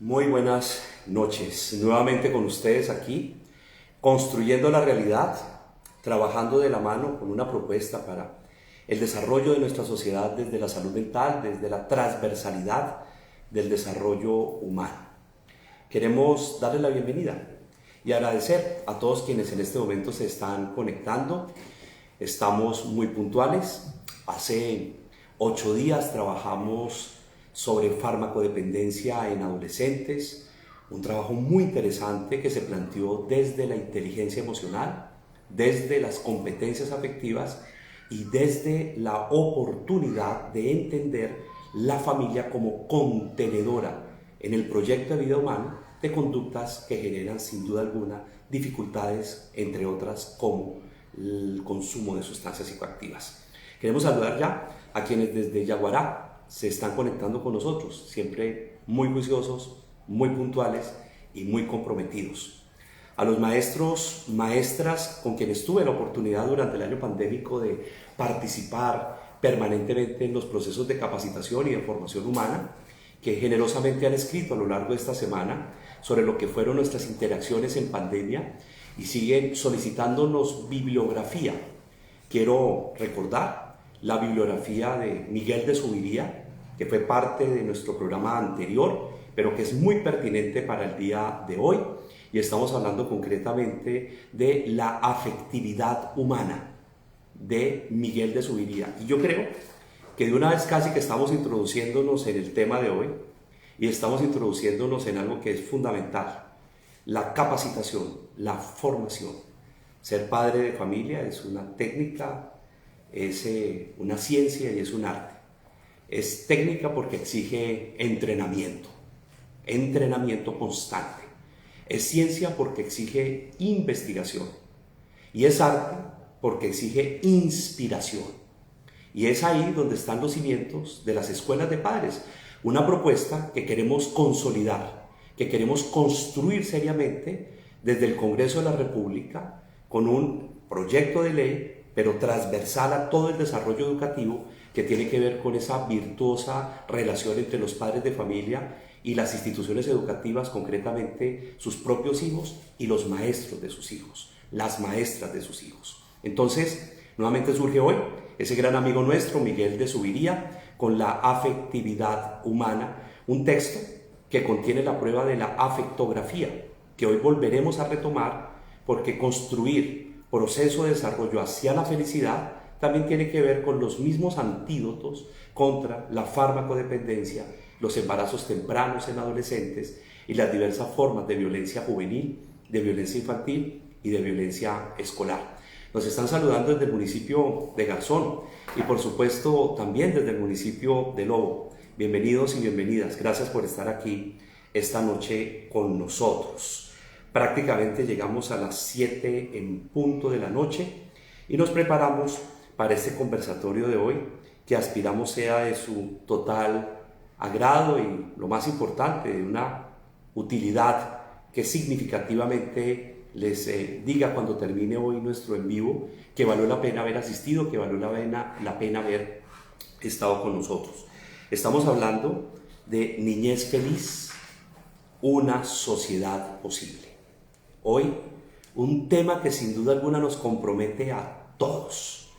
Muy buenas noches, nuevamente con ustedes aquí, construyendo la realidad, trabajando de la mano con una propuesta para el desarrollo de nuestra sociedad desde la salud mental, desde la transversalidad del desarrollo humano. Queremos darle la bienvenida y agradecer a todos quienes en este momento se están conectando. Estamos muy puntuales. Hace 8 días trabajamos sobre farmacodependencia en adolescentes, un trabajo muy interesante que se planteó desde la inteligencia emocional, desde las competencias afectivas y desde la oportunidad de entender la familia como contenedora en el proyecto de vida humano de conductas que generan sin duda alguna dificultades, entre otras como el consumo de sustancias psicoactivas. Queremos saludar ya a quienes desde Yaguará se están conectando con nosotros, siempre muy juiciosos, muy puntuales y muy comprometidos. A los maestros, maestras con quienes tuve la oportunidad durante el año pandémico de participar permanentemente en los procesos de capacitación y de formación humana, que generosamente han escrito a lo largo de esta semana sobre lo que fueron nuestras interacciones en pandemia y siguen solicitándonos bibliografía. Quiero recordar la bibliografía de Miguel de Zuviría, que fue parte de nuestro programa anterior, pero que es muy pertinente para el día de hoy, y estamos hablando concretamente de la afectividad humana de Miguel de Zuviría. Y yo creo que de una vez casi que estamos introduciéndonos en el tema de hoy, y estamos introduciéndonos en algo que es fundamental, la capacitación, la formación. Ser padre de familia es una técnica, es una ciencia y es un arte. Es técnica porque exige entrenamiento constante. Es ciencia porque exige investigación. Y es arte porque exige inspiración. Y es ahí donde están los cimientos de las escuelas de padres. Una propuesta que queremos consolidar, que queremos construir seriamente desde el Congreso de la República con un proyecto de ley, pero transversal a todo el desarrollo educativo que tiene que ver con esa virtuosa relación entre los padres de familia y las instituciones educativas, concretamente sus propios hijos y los maestros de sus hijos, las maestras de sus hijos. Entonces, nuevamente surge hoy ese gran amigo nuestro, Miguel de Zuviría, con la afectividad humana, un texto que contiene la prueba de la afectografía, que hoy volveremos a retomar porque construir proceso de desarrollo hacia la felicidad también tiene que ver con los mismos antídotos contra la farmacodependencia, los embarazos tempranos en adolescentes y las diversas formas de violencia juvenil, de violencia infantil y de violencia escolar. Nos están saludando desde el municipio de Garzón y por supuesto también desde el municipio de Lobo. Bienvenidos y bienvenidas, gracias por estar aquí esta noche con nosotros. Prácticamente llegamos a las 7 en punto de la noche y nos preparamos para este conversatorio de hoy, que aspiramos sea de su total agrado y, lo más importante, de una utilidad que significativamente les diga cuando termine hoy nuestro en vivo que valió la pena haber asistido, que valió la pena haber estado con nosotros. Estamos hablando de niñez feliz, una sociedad posible. Hoy, un tema que sin duda alguna nos compromete a todos.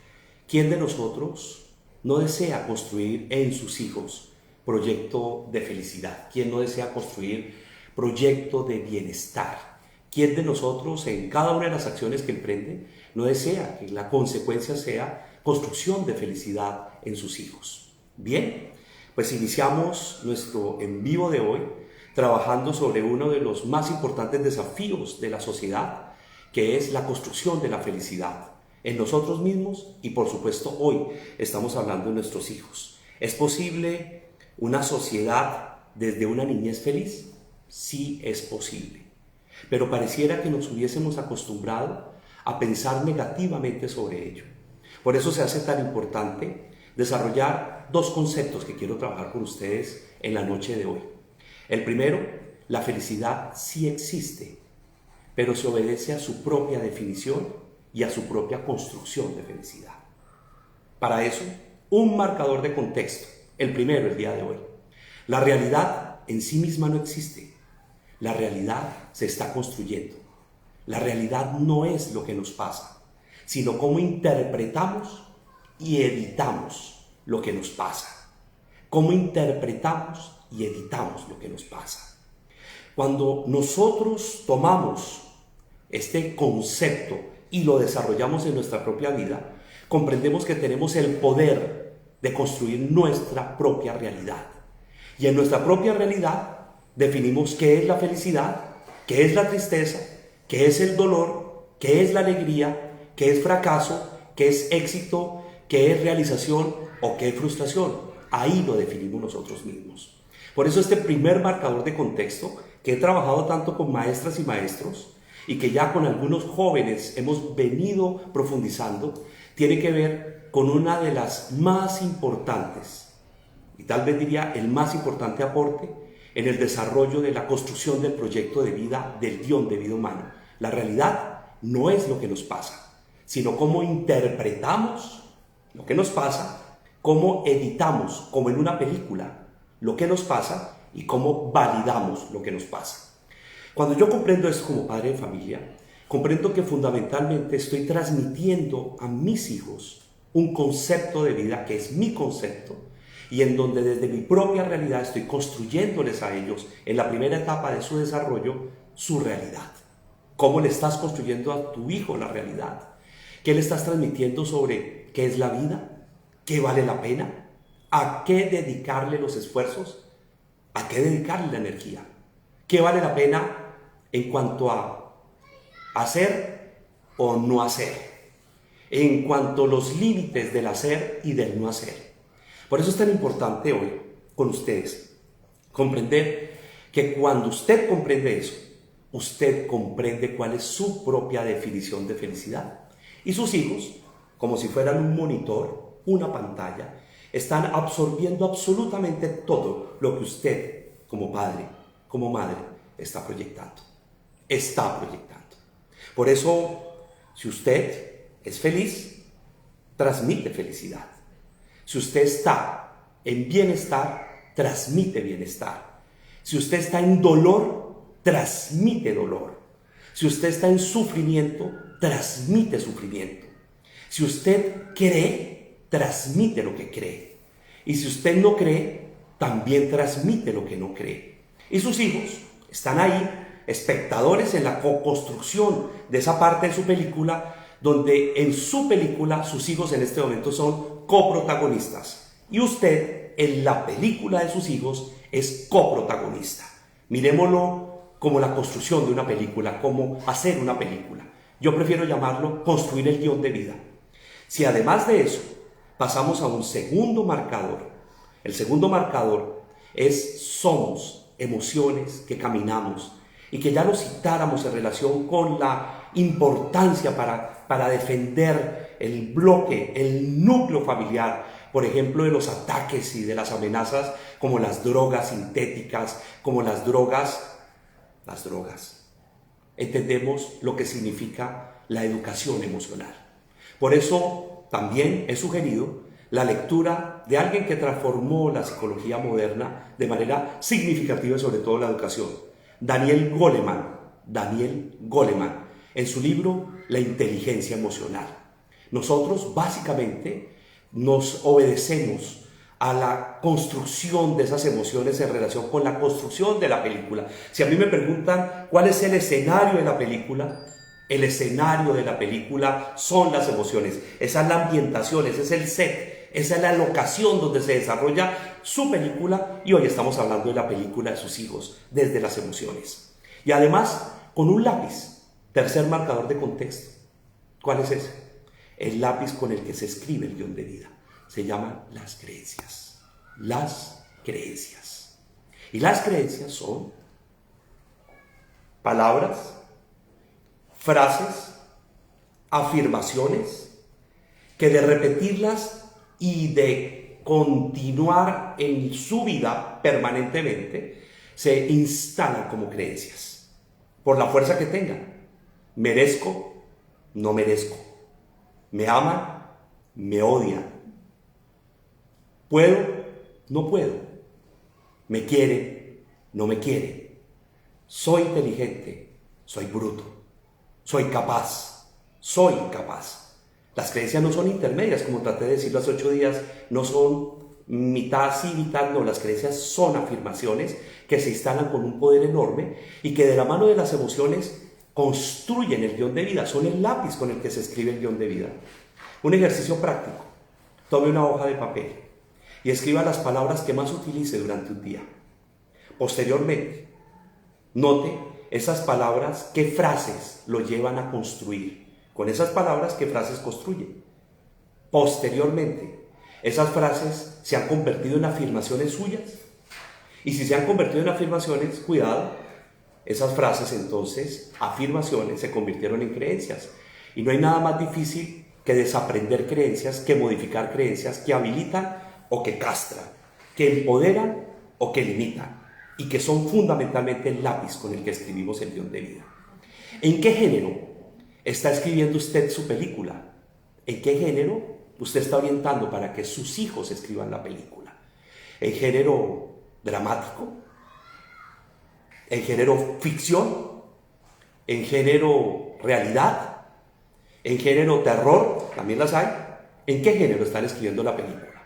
¿Quién de nosotros no desea construir en sus hijos proyecto de felicidad? ¿Quién no desea construir proyecto de bienestar? ¿Quién de nosotros en cada una de las acciones que emprende no desea que la consecuencia sea construcción de felicidad en sus hijos? Bien, pues iniciamos nuestro en vivo de hoy trabajando sobre uno de los más importantes desafíos de la sociedad, que es la construcción de la felicidad en nosotros mismos y por supuesto hoy estamos hablando de nuestros hijos. ¿Es posible una sociedad desde una niñez feliz? Sí es posible, pero pareciera que nos hubiésemos acostumbrado a pensar negativamente sobre ello. Por eso se hace tan importante desarrollar 2 conceptos que quiero trabajar con ustedes en la noche de hoy. El primero, la felicidad sí existe, pero se obedece a su propia definición y a su propia construcción de felicidad. Para eso, un marcador de contexto, el primero el día de hoy. La realidad en sí misma no existe, la realidad se está construyendo. La realidad no es lo que nos pasa, sino cómo interpretamos y editamos lo que nos pasa. Cómo interpretamos y editamos lo que nos pasa. Cuando nosotros tomamos este concepto y lo desarrollamos en nuestra propia vida, comprendemos que tenemos el poder de construir nuestra propia realidad. Y en nuestra propia realidad definimos qué es la felicidad, qué es la tristeza, qué es el dolor, qué es la alegría, qué es fracaso, qué es éxito, qué es realización o qué es frustración. Ahí lo definimos nosotros mismos. Por eso este primer marcador de contexto, que he trabajado tanto con maestras y maestros y que ya con algunos jóvenes hemos venido profundizando, tiene que ver con una de las más importantes, y tal vez diría el más importante aporte en el desarrollo de la construcción del proyecto de vida, del guión de vida humano. La realidad no es lo que nos pasa, sino cómo interpretamos lo que nos pasa, cómo editamos, como en una película, lo que nos pasa y cómo validamos lo que nos pasa. Cuando yo comprendo esto como padre de familia, comprendo que fundamentalmente estoy transmitiendo a mis hijos un concepto de vida que es mi concepto y en donde desde mi propia realidad estoy construyéndoles a ellos en la primera etapa de su desarrollo su realidad. ¿Cómo le estás construyendo a tu hijo la realidad? ¿Qué le estás transmitiendo sobre qué es la vida? ¿Qué vale la pena? ¿A qué dedicarle los esfuerzos? ¿A qué dedicarle la energía? ¿Qué vale la pena en cuanto a hacer o no hacer? En cuanto a los límites del hacer y del no hacer. Por eso es tan importante hoy con ustedes comprender que cuando usted comprende eso, usted comprende cuál es su propia definición de felicidad. Y sus hijos, como si fueran un monitor, una pantalla, están absorbiendo absolutamente todo lo que usted, como padre, como madre, está proyectando. Está proyectando. Por eso, si usted es feliz, transmite felicidad. Si usted está en bienestar, transmite bienestar. Si usted está en dolor, transmite dolor. Si usted está en sufrimiento, transmite sufrimiento. Si usted cree, transmite lo que cree. Y si usted no cree, también transmite lo que no cree. Y sus hijos están ahí, espectadores en la co-construcción de esa parte de su película, donde en su película sus hijos en este momento son coprotagonistas y usted en la película de sus hijos es coprotagonista. Miremoslo como la construcción de una película, como hacer una película. Yo prefiero llamarlo construir el guión de vida. Si además de eso pasamos a un segundo marcador, el segundo marcador es somos emociones que caminamos y que ya lo citáramos en relación con la importancia para defender el bloque, el núcleo familiar, por ejemplo, de los ataques y de las amenazas como las drogas sintéticas, como las drogas. Entendemos lo que significa la educación emocional. Por eso también he sugerido la lectura de alguien que transformó la psicología moderna de manera significativa, sobre todo la educación, Daniel Goleman, en su libro La inteligencia emocional. Nosotros básicamente nos obedecemos a la construcción de esas emociones en relación con la construcción de la película. Si a mí me preguntan cuál es el escenario de la película, el escenario de la película son las emociones. Esa es la ambientación, ese es el set, esa es la locación donde se desarrolla su película y hoy estamos hablando de la película de sus hijos, desde las emociones. Y además, con un lápiz, tercer marcador de contexto. ¿Cuál es ese? El lápiz con el que se escribe el guión de vida. Se llaman las creencias. Las creencias. Y las creencias son palabras, frases, afirmaciones, que de repetirlas y de continuar en su vida permanentemente, se instalan como creencias, por la fuerza que tengan. Merezco, no merezco. Me aman, me odian. Puedo, no puedo. Me quiere, no me quiere. soy inteligente, soy bruto, soy capaz, soy incapaz. Las creencias no son intermedias, como traté de decirlo hace 8 días, no son mitad sí, mitad no. Las creencias son afirmaciones que se instalan con un poder enorme y que de la mano de las emociones construyen el guión de vida, son el lápiz con el que se escribe el guión de vida. Un ejercicio práctico: tome una hoja de papel y escriba las palabras que más utilice durante un día. Posteriormente, note esas palabras, qué frases lo llevan a construir. Con esas palabras, qué frases construyen. Posteriormente, esas frases se han convertido en afirmaciones suyas. Y si se han convertido en afirmaciones, cuidado, esas frases entonces, afirmaciones, se convirtieron en creencias. Y no hay nada más difícil que desaprender creencias, que modificar creencias, que habilitan o que castran, que empoderan o que limitan, y que son fundamentalmente el lápiz con el que escribimos el guión de vida. ¿En qué género está escribiendo usted su película? ¿En qué género usted está orientando para que sus hijos escriban la película? ¿En género dramático? ¿En género ficción? ¿En género realidad? ¿En género terror? También las hay. ¿En qué género están escribiendo la película?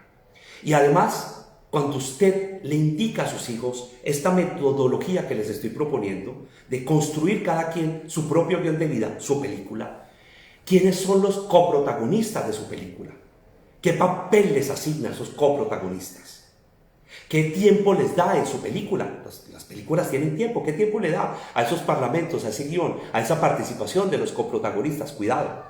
Y además, cuando usted le indica a sus hijos esta metodología que les estoy proponiendo, de construir cada quien su propio guión de vida, su película, ¿quiénes son los coprotagonistas de su película? ¿Qué papel les asigna a esos coprotagonistas? ¿Qué tiempo les da en su película? Las películas tienen tiempo. ¿Qué tiempo le da a esos parlamentos, a ese guión, a esa participación de los coprotagonistas? Cuidado.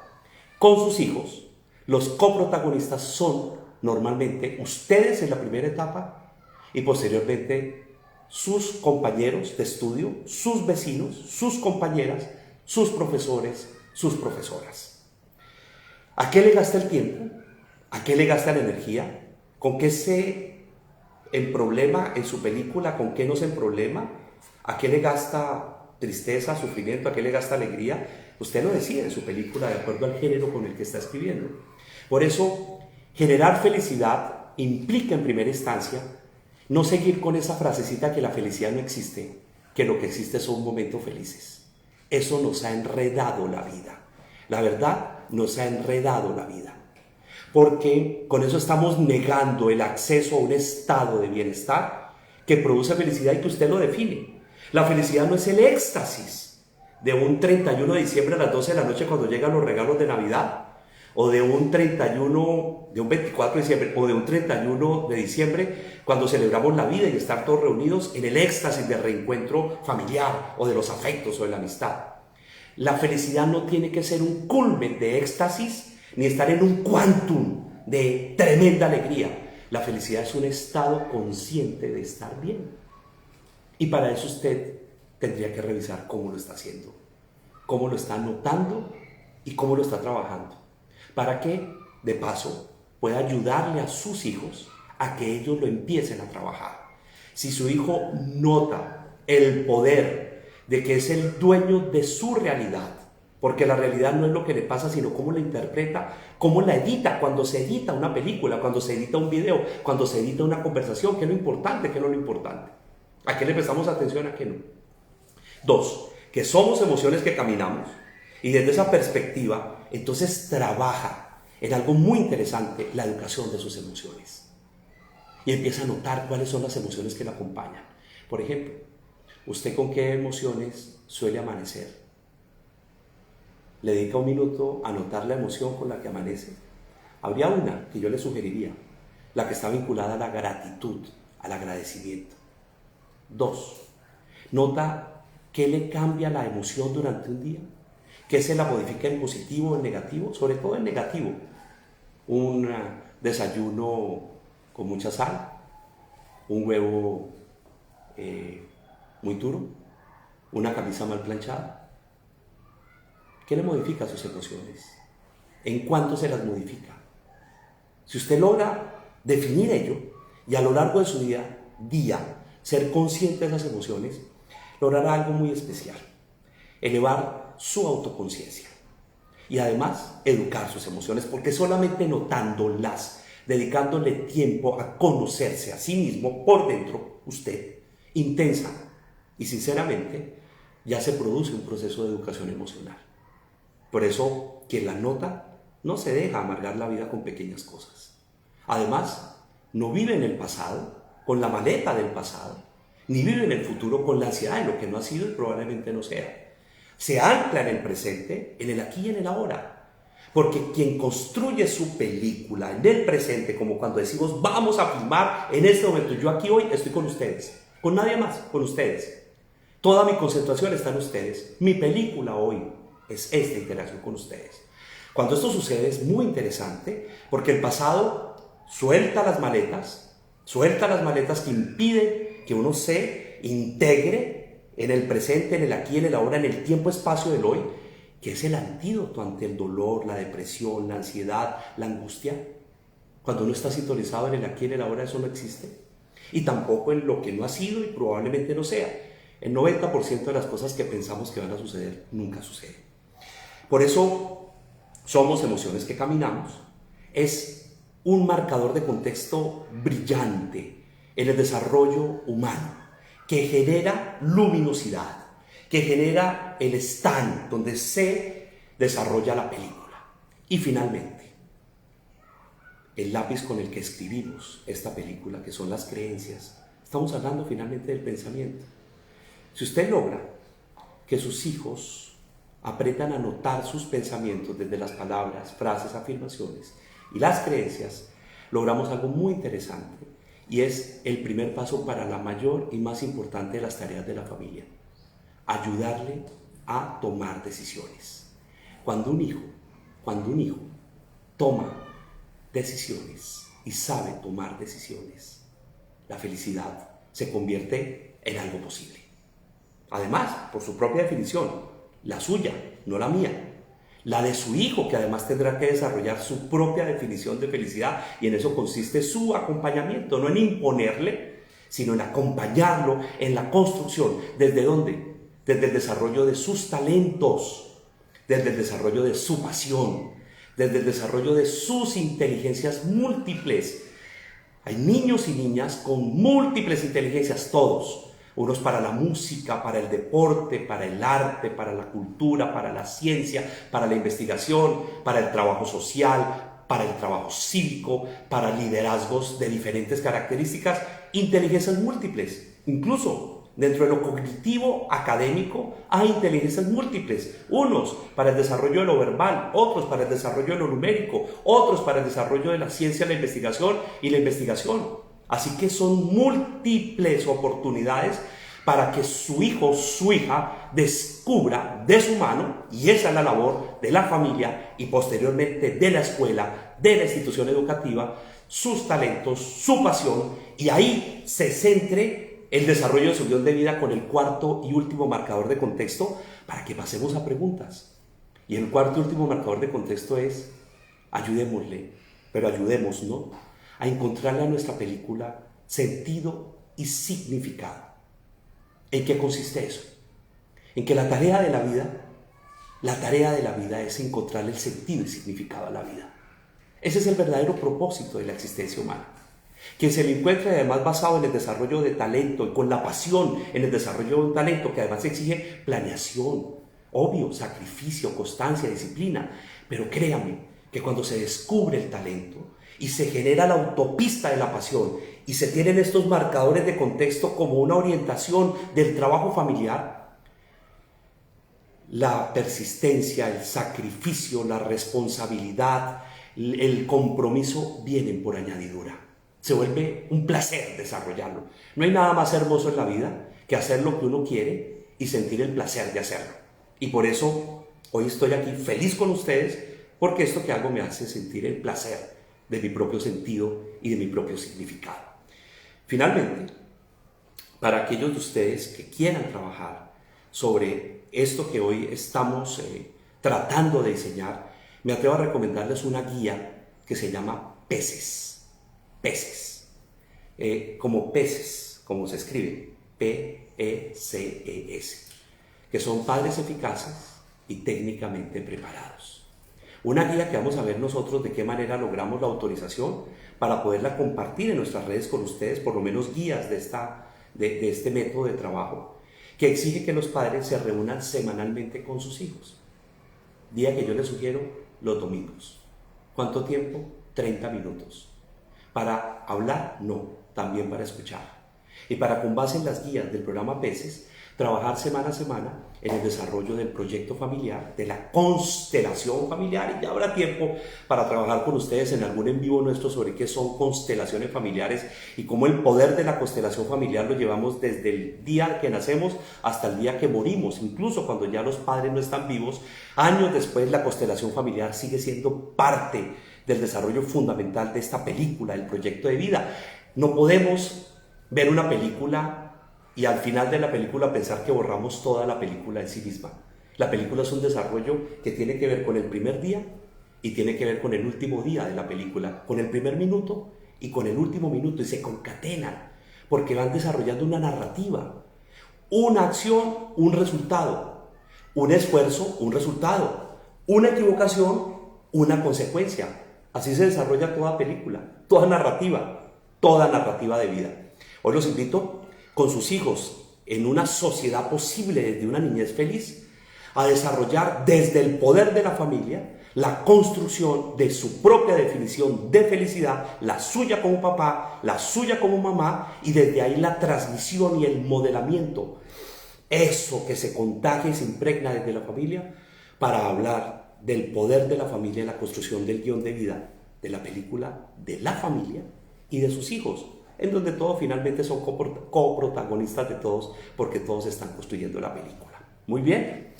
Con sus hijos, los coprotagonistas son normalmente ustedes en la primera etapa y posteriormente sus compañeros de estudio, sus vecinos, sus compañeras, sus profesores, sus profesoras. ¿A qué le gasta el tiempo? ¿A qué le gasta la energía? ¿Con qué se emproblema en su película? ¿Con qué no se emproblema? ¿A qué le gasta tristeza, sufrimiento? ¿A qué le gasta alegría? Usted lo decide en su película de acuerdo al género con el que está escribiendo. Por eso, generar felicidad implica en primera instancia no seguir con esa frasecita que la felicidad no existe, que lo que existe son momentos felices. Eso nos ha enredado la vida. La verdad, nos ha enredado la vida. Porque con eso estamos negando el acceso a un estado de bienestar que produce felicidad y que usted lo define. La felicidad no es el éxtasis de un 31 de diciembre a las 12 de la noche cuando llegan los regalos de Navidad, o de un 31, de un 24 de diciembre, o de un 31 de diciembre, cuando celebramos la vida y estar todos reunidos en el éxtasis del reencuentro familiar, o de los afectos, o de la amistad. La felicidad no tiene que ser un culmen de éxtasis, ni estar en un quantum de tremenda alegría. La felicidad es un estado consciente de estar bien. Y para eso usted tendría que revisar cómo lo está haciendo, cómo lo está notando y cómo lo está trabajando, para que, de paso, pueda ayudarle a sus hijos a que ellos lo empiecen a trabajar. Si su hijo nota el poder de que es el dueño de su realidad, porque la realidad no es lo que le pasa, sino cómo la interpreta, cómo la edita, cuando se edita una película, cuando se edita un video, cuando se edita una conversación, qué es lo importante, qué no es lo importante, a qué le prestamos atención, a qué no. 2, que somos emociones que caminamos, y desde esa perspectiva, entonces trabaja en algo muy interesante, la educación de sus emociones. Y empieza a notar cuáles son las emociones que la acompañan. Por ejemplo, ¿usted con qué emociones suele amanecer? ¿Le dedica un minuto a notar la emoción con la que amanece? Habría una que yo le sugeriría, la que está vinculada a la gratitud, al agradecimiento. 2, nota qué le cambia la emoción durante un día. ¿Qué se la modifica en positivo o en negativo? Sobre todo en negativo. Un desayuno con mucha sal, un huevo muy duro, una camisa mal planchada. ¿Qué le modifica sus emociones? ¿En cuánto se las modifica? Si usted logra definir ello y a lo largo de su día ser consciente de esas emociones, logrará algo muy especial: elevar su autoconciencia y además educar sus emociones, porque solamente notándolas, dedicándole tiempo a conocerse a sí mismo por dentro, usted, intensa Y sinceramente, ya se produce un proceso de educación emocional. Por eso, quien la nota no se deja amargar la vida con pequeñas cosas. Además, no vive en el pasado, con la maleta del pasado, ni vive en el futuro con la ansiedad de lo que no ha sido y probablemente no sea. Se ancla en el presente, en el aquí y en el ahora. Porque quien construye su película en el presente, como cuando decimos vamos a filmar en este momento, yo aquí hoy estoy con ustedes, con nadie más, con ustedes. Toda mi concentración está en ustedes. Mi película hoy es esta interacción con ustedes. Cuando esto sucede es muy interesante porque el pasado suelta las maletas que impiden que uno se integre en el presente, en el aquí, en el ahora, en el tiempo-espacio del hoy, que es el antídoto ante el dolor, la depresión, la ansiedad, la angustia. Cuando uno está sintonizado en el aquí, en el ahora, eso no existe. Y tampoco en lo que no ha sido y probablemente no sea. El 90% de las cosas que pensamos que van a suceder nunca suceden. Por eso somos emociones que caminamos. Es un marcador de contexto brillante en el desarrollo humano que genera luminosidad, que genera el stand donde se desarrolla la película. Y finalmente, el lápiz con el que escribimos esta película, que son las creencias. Estamos hablando finalmente del pensamiento. Si usted logra que sus hijos aprendan a notar sus pensamientos desde las palabras, frases, afirmaciones y las creencias, logramos algo muy interesante y es el primer paso para la mayor y más importante de las tareas de la familia: ayudarle a tomar decisiones. Cuando un hijo toma decisiones y sabe tomar decisiones, la felicidad se convierte en algo posible. Además, por su propia definición, la suya, no la mía, la de su hijo, que además tendrá que desarrollar su propia definición de felicidad, y en eso consiste su acompañamiento, no en imponerle, sino en acompañarlo en la construcción. ¿Desde dónde? Desde el desarrollo de sus talentos, desde el desarrollo de su pasión, desde el desarrollo de sus inteligencias múltiples. Hay niños y niñas con múltiples inteligencias, todos. Unos para la música, para el deporte, para el arte, para la cultura, para la ciencia, para la investigación, para el trabajo social, para el trabajo cívico, para liderazgos de diferentes características, inteligencias múltiples. Incluso dentro de lo cognitivo académico hay inteligencias múltiples. Unos para el desarrollo de lo verbal, otros para el desarrollo de lo numérico, otros para el desarrollo de la ciencia, la investigación y la investigación. Así que son múltiples oportunidades para que su hijo, su hija, descubra de su mano, y esa es la labor de la familia y posteriormente de la escuela, de la institución educativa, sus talentos, su pasión, y ahí se centre el desarrollo de su guión de vida con el cuarto y último marcador de contexto para que pasemos a preguntas. Y el cuarto y último marcador de contexto es: ayudémosle, pero ayudémonos a encontrarle a nuestra película sentido y significado. ¿En qué consiste eso? En que la tarea de la vida es encontrarle el sentido y significado a la vida. Ese es el verdadero propósito de la existencia humana. Quien se le encuentra además basado en el desarrollo de talento y con la pasión en el desarrollo de un talento que además exige planeación, obvio, sacrificio, constancia, disciplina. Pero créame que cuando se descubre el talento y se genera la autopista de la pasión y se tienen estos marcadores de contexto como una orientación del trabajo familiar, la persistencia, el sacrificio, la responsabilidad, el compromiso vienen por añadidura. Se vuelve un placer desarrollarlo. No hay nada más hermoso en la vida que hacer lo que uno quiere y sentir el placer de hacerlo. Y por eso hoy estoy aquí feliz con ustedes, porque esto que hago me hace sentir el placer de mi propio sentido y de mi propio significado. Finalmente, para aquellos de ustedes que quieran trabajar sobre esto que hoy estamos tratando de diseñar, me atrevo a recomendarles una guía que se llama Peces. Peces. Como peces, como se escribe, P-E-C-E-S, que son padres eficaces y técnicamente preparados. Una guía que vamos a ver nosotros de qué manera logramos la autorización para poderla compartir en nuestras redes con ustedes, por lo menos guías de este método de trabajo, que exige que los padres se reúnan semanalmente con sus hijos. Día que yo les sugiero los domingos. ¿Cuánto tiempo? 30 minutos. Para hablar, no, también para escuchar. Y para, con base en las guías del programa PECES, trabajar semana a semana en el desarrollo del proyecto familiar, de la constelación familiar, y ya habrá tiempo para trabajar con ustedes en algún en vivo nuestro sobre qué son constelaciones familiares y cómo el poder de la constelación familiar lo llevamos desde el día que nacemos hasta el día que morimos, incluso cuando ya los padres no están vivos. Años después, la constelación familiar sigue siendo parte del desarrollo fundamental de esta película, el proyecto de vida. No podemos ver una película y al final de la película pensar que borramos toda la película en sí misma. La película es un desarrollo que tiene que ver con el primer día y tiene que ver con el último día de la película, con el primer minuto y con el último minuto, y se concatenan porque van desarrollando una narrativa, una acción, un resultado, un esfuerzo, un resultado, una equivocación, una consecuencia. Así se desarrolla toda película, toda narrativa de vida. Hoy los invito con sus hijos en una sociedad posible desde una niñez feliz a desarrollar desde el poder de la familia la construcción de su propia definición de felicidad, la suya como papá, la suya como mamá, y desde ahí la transmisión y el modelamiento, eso que se contagia y se impregna desde la familia, para hablar del poder de la familia en la construcción del guión de vida de la película de la familia y de sus hijos, en donde todos finalmente son coprotagonistas de todos, porque todos están construyendo la película. Muy bien,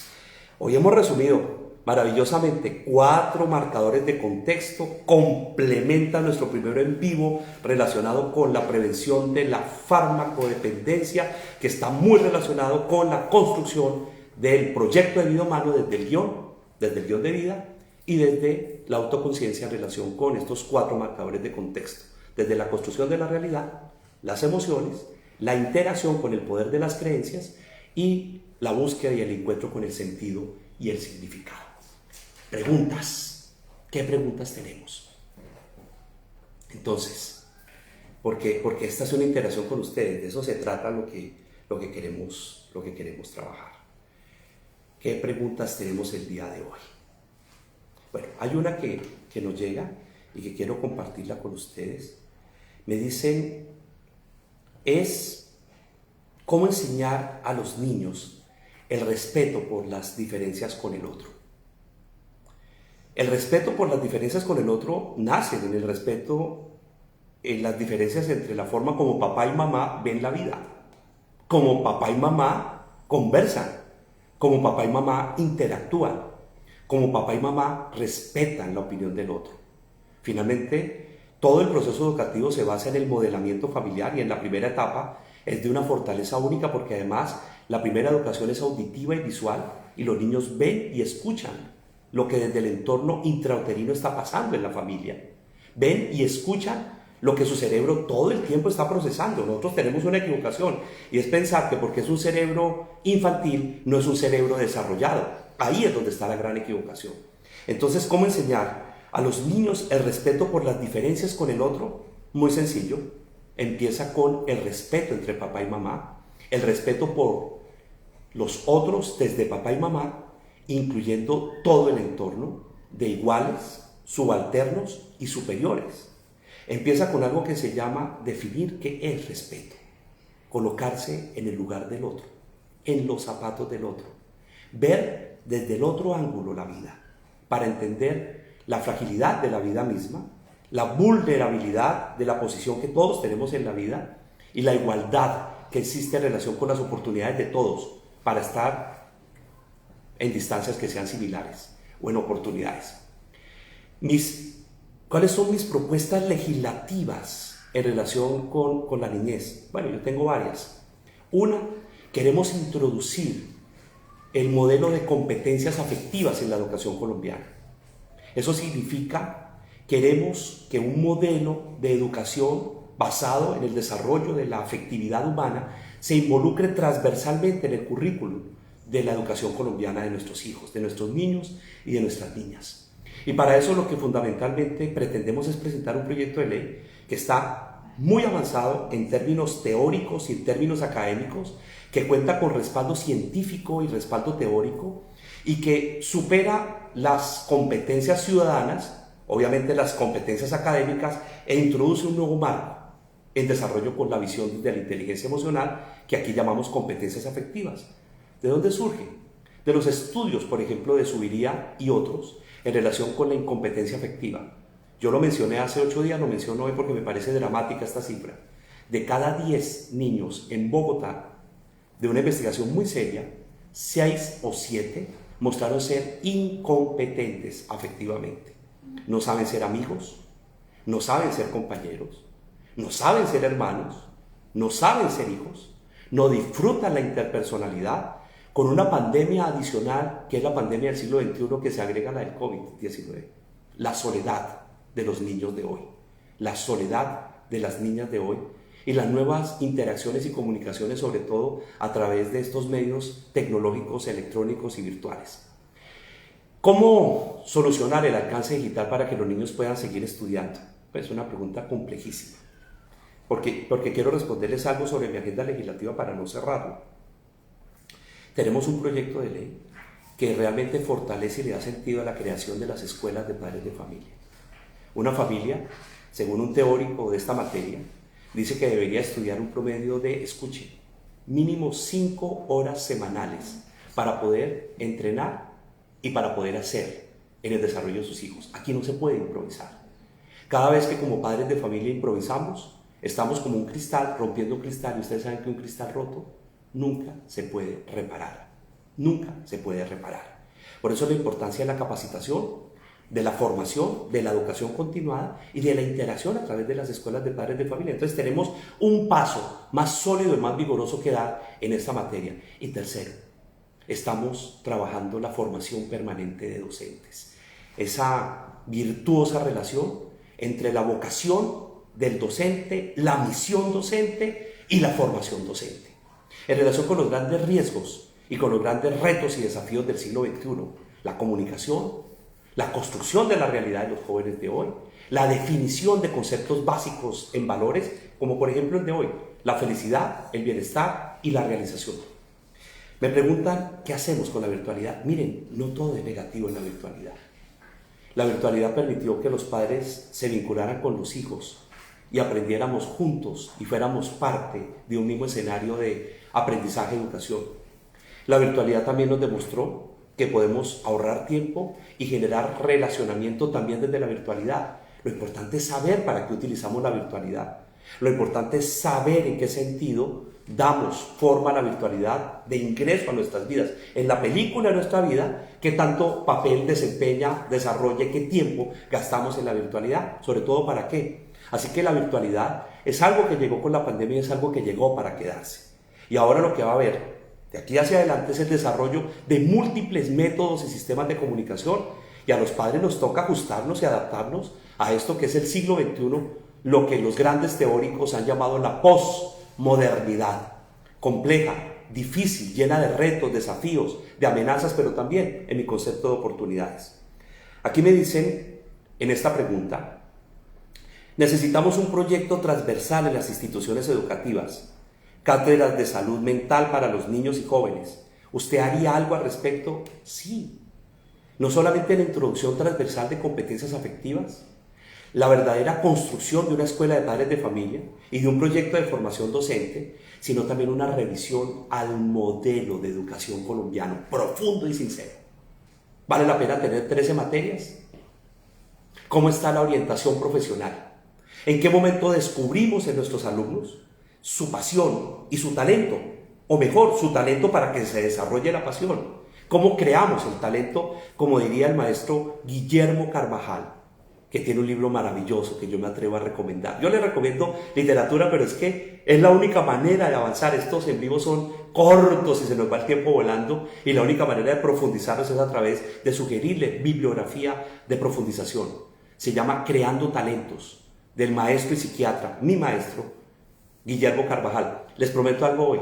hoy hemos resumido maravillosamente 4 marcadores de contexto, complementa nuestro primero en vivo relacionado con la prevención de la farmacodependencia, que está muy relacionado con la construcción del proyecto de vida humano desde el guión de vida y desde la autoconciencia en relación con estos 4 marcadores de contexto. Desde la construcción de la realidad, las emociones, la interacción con el poder de las creencias y la búsqueda y el encuentro con el sentido y el significado. Preguntas. ¿Qué preguntas tenemos? Entonces, porque esta es una interacción con ustedes, de eso se trata lo que queremos trabajar. ¿Qué preguntas tenemos el día de hoy? Bueno, hay una que nos llega y que quiero compartirla con ustedes. Me dicen, es cómo enseñar a los niños el respeto por las diferencias con el otro. El respeto por las diferencias con el otro nace en el respeto, en las diferencias entre la forma como papá y mamá ven la vida, como papá y mamá conversan, como papá y mamá interactúan, como papá y mamá respetan la opinión del otro. Finalmente, todo el proceso educativo se basa en el modelamiento familiar, y en la primera etapa es de una fortaleza única, porque además la primera educación es auditiva y visual, y los niños ven y escuchan lo que desde el entorno intrauterino está pasando en la familia. Ven y escuchan lo que su cerebro todo el tiempo está procesando. Nosotros tenemos una equivocación, y es pensar que porque es un cerebro infantil no es un cerebro desarrollado. Ahí es donde está la gran equivocación. Entonces, ¿cómo enseñar a los niños el respeto por las diferencias con el otro? Muy sencillo. Empieza con el respeto entre papá y mamá, el respeto por los otros desde papá y mamá, incluyendo todo el entorno, de iguales, subalternos y superiores. Empieza con algo que se llama definir qué es respeto, colocarse en el lugar del otro, en los zapatos del otro, ver desde el otro ángulo la vida, para entender la fragilidad de la vida misma, la vulnerabilidad de la posición que todos tenemos en la vida y la igualdad que existe en relación con las oportunidades de todos para estar en distancias que sean similares o en oportunidades. ¿Cuáles son mis propuestas legislativas en relación con la niñez? Bueno, yo tengo varias. Una, queremos introducir el modelo de competencias afectivas en la educación colombiana. Eso significa, queremos que un modelo de educación basado en el desarrollo de la afectividad humana se involucre transversalmente en el currículum de la educación colombiana de nuestros hijos, de nuestros niños y de nuestras niñas. Y para eso lo que fundamentalmente pretendemos es presentar un proyecto de ley que está muy avanzado en términos teóricos y en términos académicos, que cuenta con respaldo científico y respaldo teórico y que supera las competencias ciudadanas, obviamente las competencias académicas, e introduce un nuevo marco en desarrollo con la visión de la inteligencia emocional, que aquí llamamos competencias afectivas. ¿De dónde surge? De los estudios, por ejemplo, de Zuviría y otros, en relación con la incompetencia afectiva. Yo lo mencioné hace 8 días, lo menciono hoy porque me parece dramática esta cifra. De cada 10 niños en Bogotá, de una investigación muy seria, 6 o 7 mostraron ser incompetentes afectivamente. No saben ser amigos, no saben ser compañeros, no saben ser hermanos, no saben ser hijos, no disfrutan la interpersonalidad, con una pandemia adicional, que es la pandemia del siglo XXI, que se agrega a la del COVID-19. La soledad de los niños de hoy, la soledad de las niñas de hoy y las nuevas interacciones y comunicaciones, sobre todo a través de estos medios tecnológicos, electrónicos y virtuales. ¿Cómo solucionar el alcance digital para que los niños puedan seguir estudiando? Pues es una pregunta complejísima, porque quiero responderles algo sobre mi agenda legislativa para no cerrarlo. Tenemos un proyecto de ley que realmente fortalece y le da sentido a la creación de las escuelas de padres de familia. Una familia, según un teórico de esta materia, dice que debería estudiar un promedio de, escuche, mínimo 5 horas semanales para poder entrenar y para poder hacer en el desarrollo de sus hijos. Aquí no se puede improvisar. Cada vez que como padres de familia improvisamos, estamos como un cristal, rompiendo un cristal, y ustedes saben que un cristal roto nunca se puede reparar. Nunca se puede reparar. Por eso la importancia de la capacitación, de la formación, de la educación continuada y de la interacción a través de las escuelas de padres de familia. Entonces tenemos un paso más sólido y más vigoroso que dar en esta materia. Y tercero, estamos trabajando la formación permanente de docentes. Esa virtuosa relación entre la vocación del docente, la misión docente y la formación docente. En relación con los grandes riesgos y con los grandes retos y desafíos del siglo XXI, la comunicación, la construcción de la realidad de los jóvenes de hoy, la definición de conceptos básicos en valores, como por ejemplo el de hoy, la felicidad, el bienestar y la realización. Me preguntan, ¿qué hacemos con la virtualidad? Miren, no todo es negativo en la virtualidad. La virtualidad permitió que los padres se vincularan con los hijos y aprendiéramos juntos y fuéramos parte de un mismo escenario de aprendizaje y educación. La virtualidad también nos demostró que podemos ahorrar tiempo y generar relacionamiento también desde la virtualidad. Lo importante es saber para qué utilizamos la virtualidad. Lo importante es saber en qué sentido damos forma a la virtualidad de ingreso a nuestras vidas. En la película de nuestra vida, qué tanto papel desempeña, desarrolla, qué tiempo gastamos en la virtualidad, sobre todo para qué. Así que la virtualidad es algo que llegó con la pandemia y es algo que llegó para quedarse. Y ahora lo que va a haber de aquí hacia adelante es el desarrollo de múltiples métodos y sistemas de comunicación, y a los padres nos toca ajustarnos y adaptarnos a esto que es el siglo XXI, lo que los grandes teóricos han llamado la posmodernidad, compleja, difícil, llena de retos, desafíos, de amenazas, pero también en mi concepto de oportunidades. Aquí me dicen en esta pregunta, necesitamos un proyecto transversal en las instituciones educativas, cátedras de salud mental para los niños y jóvenes. ¿Usted haría algo al respecto? Sí. No solamente la introducción transversal de competencias afectivas, la verdadera construcción de una escuela de padres de familia y de un proyecto de formación docente, sino también una revisión al modelo de educación colombiano, profundo y sincero. ¿Vale la pena tener 13 materias? ¿Cómo está la orientación profesional? ¿En qué momento descubrimos en nuestros alumnos su pasión y su talento? O mejor, su talento para que se desarrolle la pasión. ¿Cómo creamos el talento? Como diría el maestro Guillermo Carvajal, que tiene un libro maravilloso que yo me atrevo a recomendar. Yo le recomiendo literatura, pero es que es la única manera de avanzar. Estos en vivo son cortos y se nos va el tiempo volando, y la única manera de profundizarlos es a través de sugerirle bibliografía de profundización. Se llama Creando Talentos, del maestro y psiquiatra, mi maestro, Guillermo Carvajal. Les prometo algo hoy,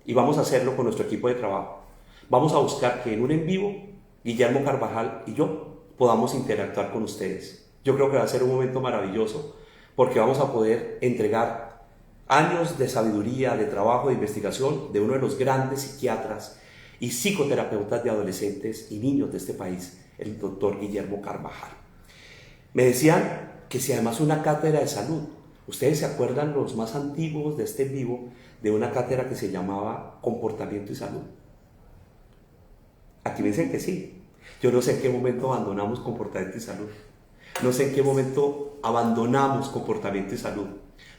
y vamos a hacerlo con nuestro equipo de trabajo. Vamos a buscar que en un en vivo, Guillermo Carvajal y yo podamos interactuar con ustedes. Yo creo que va a ser un momento maravilloso porque vamos a poder entregar años de sabiduría, de trabajo, de investigación de uno de los grandes psiquiatras y psicoterapeutas de adolescentes y niños de este país, el doctor Guillermo Carvajal. Me decían que si además una cátedra de salud, ustedes se acuerdan, los más antiguos de este en vivo, de una cátedra que se llamaba Comportamiento y Salud. Aquí me dicen que sí. Yo no sé en qué momento abandonamos Comportamiento y Salud. No sé en qué momento abandonamos Comportamiento y Salud.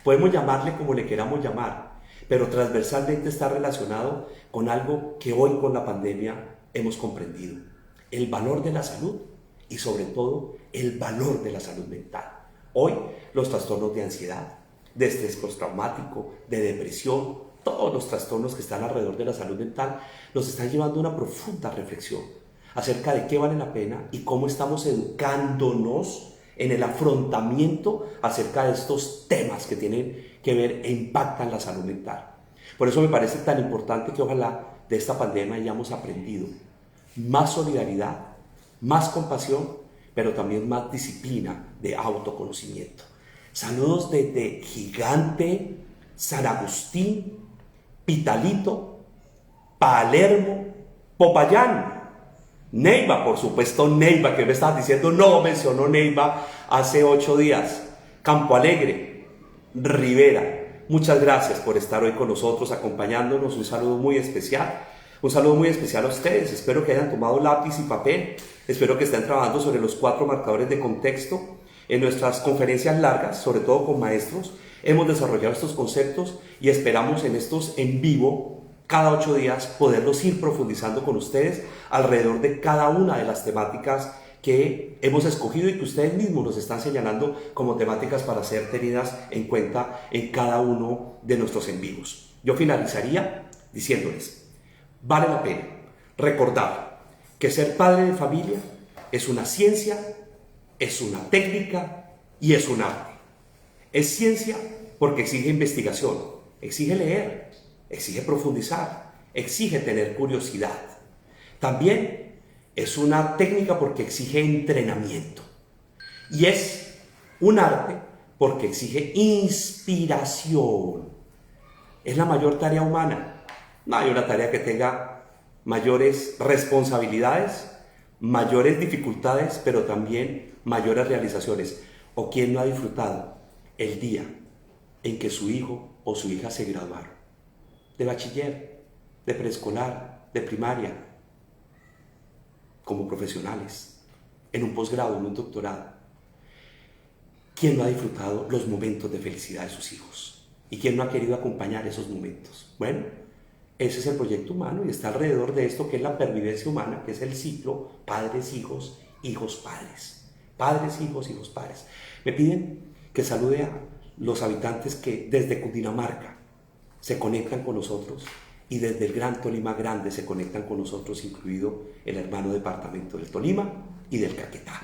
Podemos llamarle como le queramos llamar, pero transversalmente está relacionado con algo que hoy con la pandemia hemos comprendido: el valor de la salud y sobre todo el valor de la salud mental. Hoy los trastornos de ansiedad, de estrés postraumático, de depresión, todos los trastornos que están alrededor de la salud mental nos están llevando a una profunda reflexión acerca de qué vale la pena y cómo estamos educándonos en el afrontamiento acerca de estos temas que tienen que ver e impactan la salud mental. Por eso me parece tan importante que ojalá de esta pandemia hayamos aprendido más solidaridad, más compasión, pero también más disciplina de autoconocimiento. Saludos desde Gigante, San Agustín, Pitalito, Palermo, Popayán, Neiva, por supuesto Neiva, que me estabas diciendo, no mencionó Neiva hace 8 días, Campo Alegre, Rivera. Muchas gracias por estar hoy con nosotros, acompañándonos. Un saludo muy especial. Un saludo muy especial a ustedes. Espero que hayan tomado lápiz y papel. Espero que estén trabajando sobre los 4 marcadores de contexto. En nuestras conferencias largas, sobre todo con maestros, hemos desarrollado estos conceptos y esperamos en estos en vivo, cada 8 días, poderlos ir profundizando con ustedes alrededor de cada una de las temáticas que hemos escogido y que ustedes mismos nos están señalando como temáticas para ser tenidas en cuenta en cada uno de nuestros en vivos. Yo finalizaría diciéndoles: vale la pena recordar que ser padre de familia es una ciencia, es una técnica y es un arte. Es ciencia porque exige investigación, exige leer, exige profundizar, exige tener curiosidad. También es una técnica porque exige entrenamiento. Y es un arte porque exige inspiración. Es la mayor tarea humana. No hay una tarea que tenga mayores responsabilidades, mayores dificultades, pero también mayores realizaciones. ¿O quién no ha disfrutado el día en que su hijo o su hija se graduaron? De bachiller, de preescolar, de primaria, como profesionales, en un posgrado, en un doctorado. ¿Quién no ha disfrutado los momentos de felicidad de sus hijos? ¿Y quién no ha querido acompañar esos momentos? Bueno, ese es el proyecto humano y está alrededor de esto que es la pervivencia humana, que es el ciclo padres-hijos, hijos-padres. Padres, hijos, hijos, padres. Me piden que salude a los habitantes que desde Cundinamarca se conectan con nosotros y desde el Gran Tolima Grande se conectan con nosotros, incluido el hermano departamento del Tolima y del Caquetá.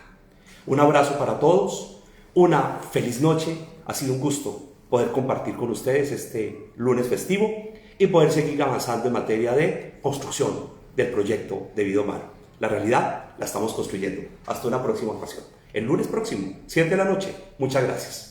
Un abrazo para todos, una feliz noche. Ha sido un gusto poder compartir con ustedes este lunes festivo y poder seguir avanzando en materia de construcción del proyecto de Vida Humana. La realidad la estamos construyendo. Hasta una próxima ocasión. El lunes próximo, 7 de la noche. Muchas gracias.